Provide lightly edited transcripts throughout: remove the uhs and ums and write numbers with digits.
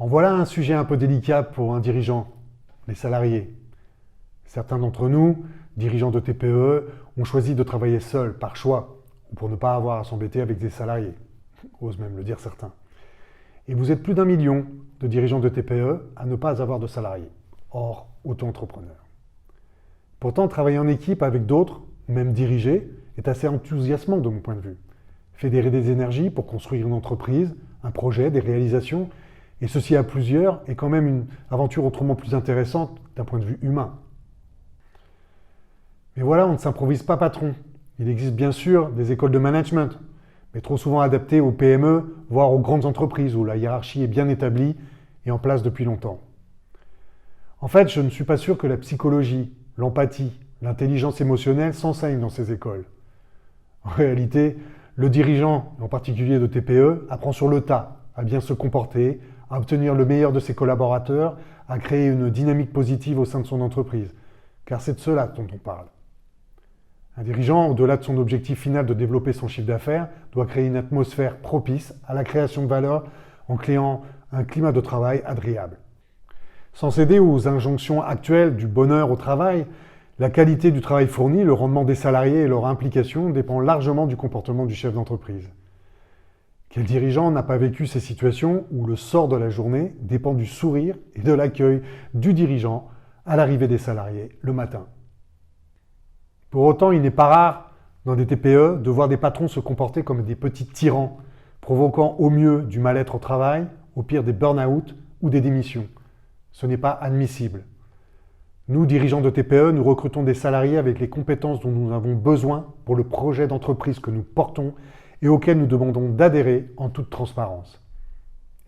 En voilà un sujet un peu délicat pour un dirigeant, les salariés. Certains d'entre nous, dirigeants de TPE, ont choisi de travailler seuls, par choix, ou pour ne pas avoir à s'embêter avec des salariés. Osent même le dire certains. Et vous êtes plus d'1 million de dirigeants de TPE à ne pas avoir de salariés, hors auto-entrepreneurs. Pourtant, travailler en équipe avec d'autres, même diriger, est assez enthousiasmant de mon point de vue. Fédérer des énergies pour construire une entreprise, un projet, des réalisations, et ceci à plusieurs est quand même une aventure autrement plus intéressante d'un point de vue humain. Mais voilà, on ne s'improvise pas patron. Il existe bien sûr des écoles de management, mais trop souvent adaptées aux PME, voire aux grandes entreprises où la hiérarchie est bien établie et en place depuis longtemps. En fait, je ne suis pas sûr que la psychologie, l'empathie, l'intelligence émotionnelle s'enseignent dans ces écoles. En réalité, le dirigeant, en particulier de TPE, apprend sur le tas à bien se comporter, à obtenir le meilleur de ses collaborateurs, à créer une dynamique positive au sein de son entreprise. Car c'est de cela dont on parle. Un dirigeant, au-delà de son objectif final de développer son chiffre d'affaires, doit créer une atmosphère propice à la création de valeur en créant un climat de travail agréable. Sans céder aux injonctions actuelles du bonheur au travail, la qualité du travail fourni, le rendement des salariés et leur implication dépend largement du comportement du chef d'entreprise. Quel dirigeant n'a pas vécu ces situations où le sort de la journée dépend du sourire et de l'accueil du dirigeant à l'arrivée des salariés le matin? Pour autant, il n'est pas rare dans des TPE de voir des patrons se comporter comme des petits tyrans, provoquant au mieux du mal-être au travail, au pire des burn-out ou des démissions. Ce n'est pas admissible. Nous, dirigeants de TPE, nous recrutons des salariés avec les compétences dont nous avons besoin pour le projet d'entreprise que nous portons et auquel nous demandons d'adhérer en toute transparence.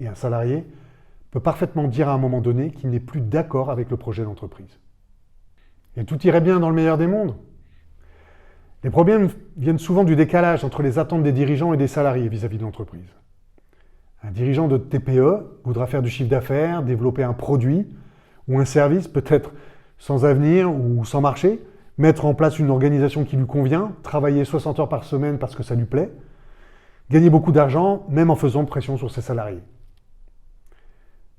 Et un salarié peut parfaitement dire à un moment donné qu'il n'est plus d'accord avec le projet d'entreprise. Et tout irait bien dans le meilleur des mondes. Les problèmes viennent souvent du décalage entre les attentes des dirigeants et des salariés vis-à-vis de l'entreprise. Un dirigeant de TPE voudra faire du chiffre d'affaires, développer un produit ou un service, peut-être sans avenir ou sans marché, mettre en place une organisation qui lui convient, travailler 60 heures par semaine parce que ça lui plaît, gagner beaucoup d'argent, même en faisant pression sur ses salariés.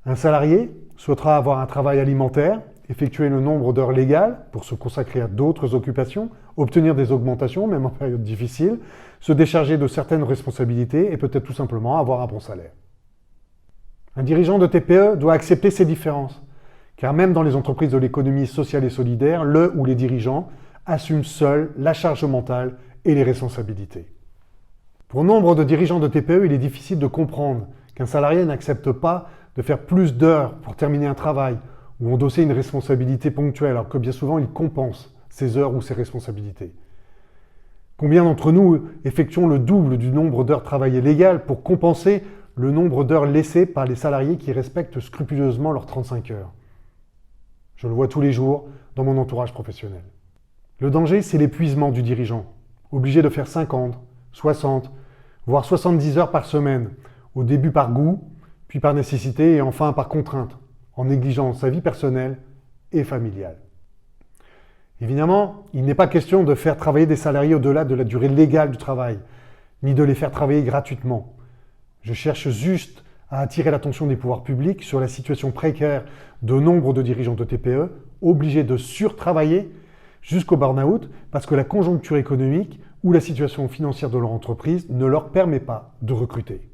Un salarié souhaitera avoir un travail alimentaire, effectuer le nombre d'heures légales pour se consacrer à d'autres occupations, obtenir des augmentations, même en période difficile, se décharger de certaines responsabilités et peut-être tout simplement avoir un bon salaire. Un dirigeant de TPE doit accepter ces différences, car même dans les entreprises de l'économie sociale et solidaire, le ou les dirigeants assument seuls la charge mentale et les responsabilités. Pour nombre de dirigeants de TPE, il est difficile de comprendre qu'un salarié n'accepte pas de faire plus d'heures pour terminer un travail ou endosser une responsabilité ponctuelle, alors que bien souvent il compense ses heures ou ses responsabilités. Combien d'entre nous effectuons le double du nombre d'heures travaillées légales pour compenser le nombre d'heures laissées par les salariés qui respectent scrupuleusement leurs 35 heures? Je le vois tous les jours dans mon entourage professionnel. Le danger, c'est l'épuisement du dirigeant, obligé de faire 50, 60, voire 70 heures par semaine, au début par goût, puis par nécessité et enfin par contrainte, en négligeant sa vie personnelle et familiale. Évidemment, il n'est pas question de faire travailler des salariés au-delà de la durée légale du travail, ni de les faire travailler gratuitement. Je cherche juste à attirer l'attention des pouvoirs publics sur la situation précaire de nombre de dirigeants de TPE, obligés de surtravailler jusqu'au burn-out parce que la conjoncture économique ou la situation financière de leur entreprise ne leur permet pas de recruter.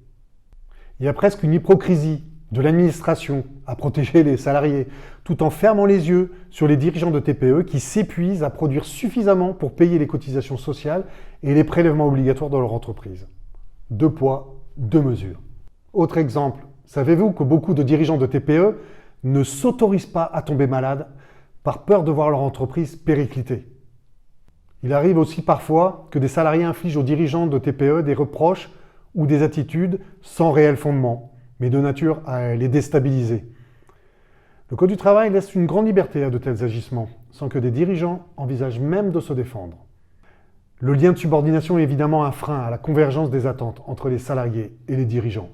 Il y a presque une hypocrisie de l'administration à protéger les salariés, tout en fermant les yeux sur les dirigeants de TPE qui s'épuisent à produire suffisamment pour payer les cotisations sociales et les prélèvements obligatoires dans leur entreprise. 2 poids, 2 mesures. Autre exemple, savez-vous que beaucoup de dirigeants de TPE ne s'autorisent pas à tomber malades par peur de voir leur entreprise péricliter? Il arrive aussi parfois que des salariés infligent aux dirigeants de TPE des reproches ou des attitudes sans réel fondement, mais de nature à les déstabiliser. Le Code du travail laisse une grande liberté à de tels agissements, sans que des dirigeants envisagent même de se défendre. Le lien de subordination est évidemment un frein à la convergence des attentes entre les salariés et les dirigeants.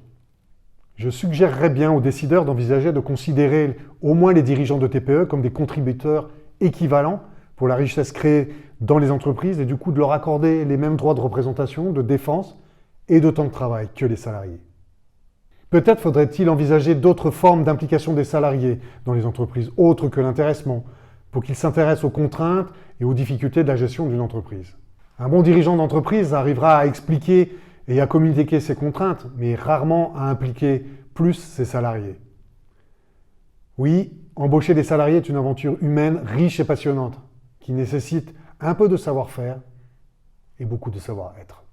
Je suggérerais bien aux décideurs d'envisager de considérer au moins les dirigeants de TPE comme des contributeurs équivalents pour la richesse créée dans les entreprises et du coup de leur accorder les mêmes droits de représentation, de défense et de temps de travail que les salariés. Peut-être faudrait-il envisager d'autres formes d'implication des salariés dans les entreprises, autres que l'intéressement, pour qu'ils s'intéressent aux contraintes et aux difficultés de la gestion d'une entreprise. Un bon dirigeant d'entreprise arrivera à expliquer et à communiquer ses contraintes, mais rarement à impliquer plus ses salariés. Oui, embaucher des salariés est une aventure humaine riche et passionnante, qui nécessite un peu de savoir-faire et beaucoup de savoir-être.